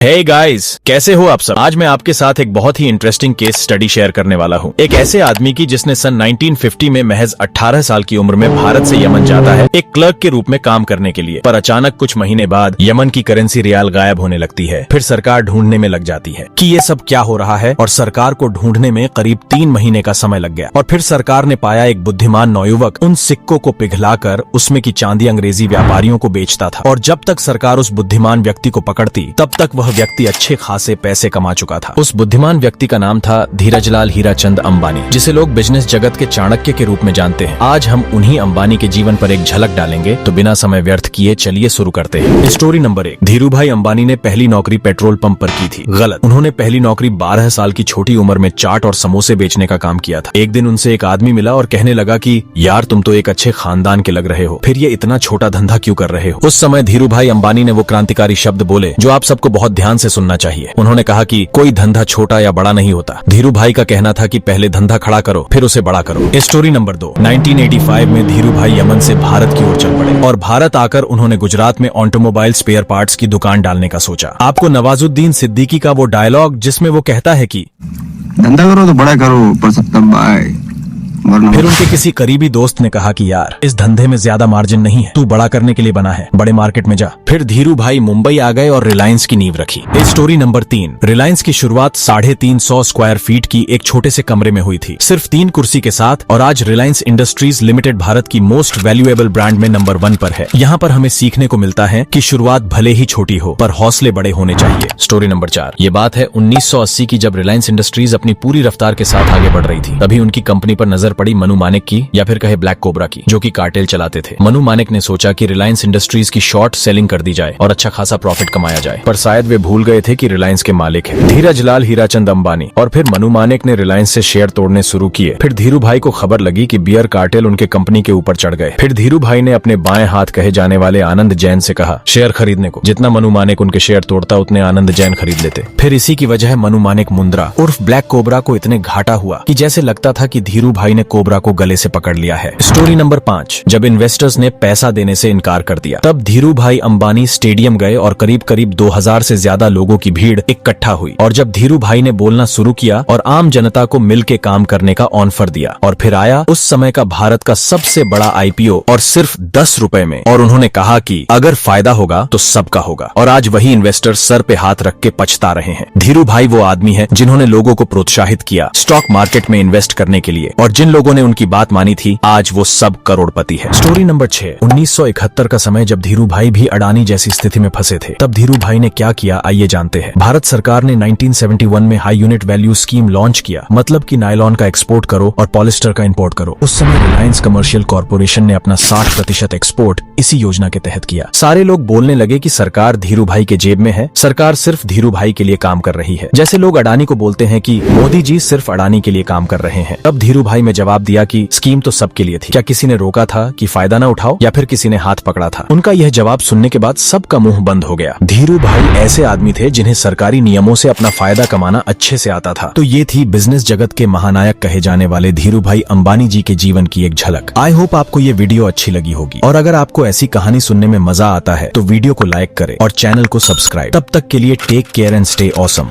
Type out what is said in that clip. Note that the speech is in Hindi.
हे गाइस, कैसे हो आप सब। आज मैं आपके साथ एक बहुत ही इंटरेस्टिंग केस स्टडी शेयर करने वाला हूँ। एक ऐसे आदमी की जिसने सन 1950 में महज 18 साल की उम्र में भारत से यमन जाता है एक क्लर्क के रूप में काम करने के लिए। पर अचानक कुछ महीने बाद यमन की करेंसी रियाल गायब होने लगती है। फिर सरकार ढूंढने में लग जाती है कि ये सब क्या हो रहा है, और सरकार को ढूंढने में करीब 3 महीने का समय लग गया। और फिर सरकार ने पाया एक बुद्धिमान नौयुवक उन सिक्कों को पिघलाकर उसमें की चांदी अंग्रेजी व्यापारियों को बेचता था। और जब तक सरकार उस बुद्धिमान व्यक्ति को पकड़ती तब तक वह व्यक्ति अच्छे खासे पैसे कमा चुका था। उस बुद्धिमान व्यक्ति का नाम था धीरजलाल हीराचंद अंबानी, जिसे लोग बिजनेस जगत के चाणक्य के रूप में जानते हैं। आज हम उन्हीं अंबानी के जीवन पर एक झलक डालेंगे, तो बिना समय व्यर्थ किए चलिए शुरू करते हैं। Story number 1। धीरूभाई अंबानी ने पहली नौकरी पेट्रोल पंप पर की थी। गलत। उन्होंने पहली नौकरी 12 साल की छोटी उम्र में चाट और समोसे बेचने का काम किया था। एक दिन उनसे एक आदमी मिला और कहने लगा कि यार, तुम तो एक अच्छे खानदान के लग रहे हो, फिर ये इतना छोटा धंधा क्यों कर रहे हो। उस समय धीरूभाई अंबानी ने वो क्रांतिकारी शब्द बोले जो आप सबको बहुत ध्यान से सुनना चाहिए। उन्होंने कहा कि कोई धंधा छोटा या बड़ा नहीं होता। धीरूभाई का कहना था कि पहले धंधा खड़ा करो, फिर उसे बड़ा करो। Story number 2। 1985 में धीरूभाई यमन से भारत की ओर चल पड़े और भारत आकर उन्होंने गुजरात में ऑटोमोबाइल स्पेयर पार्ट्स की दुकान डालने का सोचा। आपको नवाजुद्दीन सिद्दीकी का वो डायलॉग जिसमें वो कहता है कि धंधा करो तो बड़ा करो, पर सत्तम भाई। फिर उनके किसी करीबी दोस्त ने कहा कि यार, इस धंधे में ज्यादा मार्जिन नहीं है, तू बड़ा करने के लिए बना है, बड़े मार्केट में जा। फिर धीरूभाई मुंबई आ गए और रिलायंस की नींव रखी। Story number 3। रिलायंस की शुरुआत 350 स्क्वायर फीट की एक छोटे से कमरे में हुई थी, सिर्फ 3 कुर्सी के साथ। और आज रिलायंस इंडस्ट्रीज लिमिटेड भारत की मोस्ट वैल्यूएबल ब्रांड में नंबर 1 पर है। यहाँ पर हमें सीखने को मिलता है कि शुरुआत भले ही छोटी हो, पर हौसले बड़े होने चाहिए। Story number 4। ये बात है 1980 की, जब रिलायंस इंडस्ट्रीज अपनी पूरी रफ्तार के साथ आगे बढ़ रही थी। तभी उनकी कंपनी पर नजर पड़ी मनु मानिक की, या फिर कहे ब्लैक कोबरा की, जो कि कार्टेल चलाते थे। मनु मानिक ने सोचा कि रिलायंस इंडस्ट्रीज की शॉर्ट सेलिंग कर दी जाए और अच्छा खासा प्रॉफिट कमाया जाए। पर शायद वे भूल गए थे कि रिलायंस के मालिक है धीरजलाल हीराचंद अंबानी। और फिर मनु मानिक ने रिलायंस से शेयर तोड़ने शुरू किए। फिर धीरूभाई को खबर लगी कि बियर कार्टेल उनके कंपनी के ऊपर चढ़ गए। फिर धीरूभाई ने अपने बाएं हाथ कहे जाने वाले आनंद जैन से कहा शेयर खरीदने को। जितना मनु मानिक उनके शेयर तोड़ता उतने आनंद जैन खरीद लेते। फिर इसी की वजह मनु मानिक मुंद्रा उर्फ ब्लैक कोबरा को इतने घाटा हुआ कि जैसे लगता था कि धीरूभाई ने कोबरा को गले से पकड़ लिया है। Story number 5। जब इन्वेस्टर्स ने पैसा देने से इनकार कर दिया, तब धीरूभाई अंबानी स्टेडियम गए और करीब करीब 2000 से ज्यादा लोगों की भीड़ इकट्ठा हुई। और जब धीरूभाई ने बोलना शुरू किया और आम जनता को मिलके काम करने का ऑफर दिया, और फिर आया उस समय का भारत का सबसे बड़ा आईपीओ, और सिर्फ 10 रुपए में। और उन्होंने कहा कि अगर फायदा होगा तो सबका होगा। और आज वही इन्वेस्टर सर पे हाथ रख के पछता रहे हैं। धीरूभाई वो आदमी है जिन्होंने लोगों को प्रोत्साहित किया स्टॉक मार्केट में इन्वेस्ट करने के लिए, और जिन लोगों ने उनकी बात मानी थी आज वो सब करोड़पति है। Story number 6। 1971 का समय, जब धीरूभाई भी अडानी जैसी स्थिति में फंसे थे, तब धीरूभाई ने क्या किया आइए जानते हैं। भारत सरकार ने 1971 में high unit value scheme launch किया, मतलब कि नायलॉन का एक्सपोर्ट करो और पॉलिस्टर का इंपोर्ट करो। उस समय रिलायंस कमर्शियल कॉर्पोरेशन ने अपना 60% एक्सपोर्ट इसी योजना के तहत किया। सारे लोग बोलने लगे कि सरकार धीरूभाई के जेब में है, सरकार सिर्फ धीरूभाई के लिए काम कर रही है। जैसे लोग अडानी को बोलते हैं कि मोदी जी सिर्फ अडानी के लिए काम कर रहे हैं। तब धीरूभाई ने जवाब दिया कि स्कीम तो सबके लिए थी, क्या किसी ने रोका था कि फायदा न उठाओ, या फिर किसी ने हाथ पकड़ा था। उनका यह जवाब सुनने के बाद सबका मुंह बंद हो गया। धीरूभाई ऐसे आदमी थे जिन्हें सरकारी नियमों से अपना फायदा कमाना अच्छे से आता था। तो ये थी बिजनेस जगत के महानायक कहे जाने वाले धीरूभाई अंबानी जी के जीवन की एक झलक। आई होप आपको ये वीडियो अच्छी लगी होगी, और अगर आपको ऐसी कहानी सुनने में मजा आता है तो वीडियो को लाइक करें और चैनल को सब्सक्राइब। तब तक के लिए take care and stay awesome.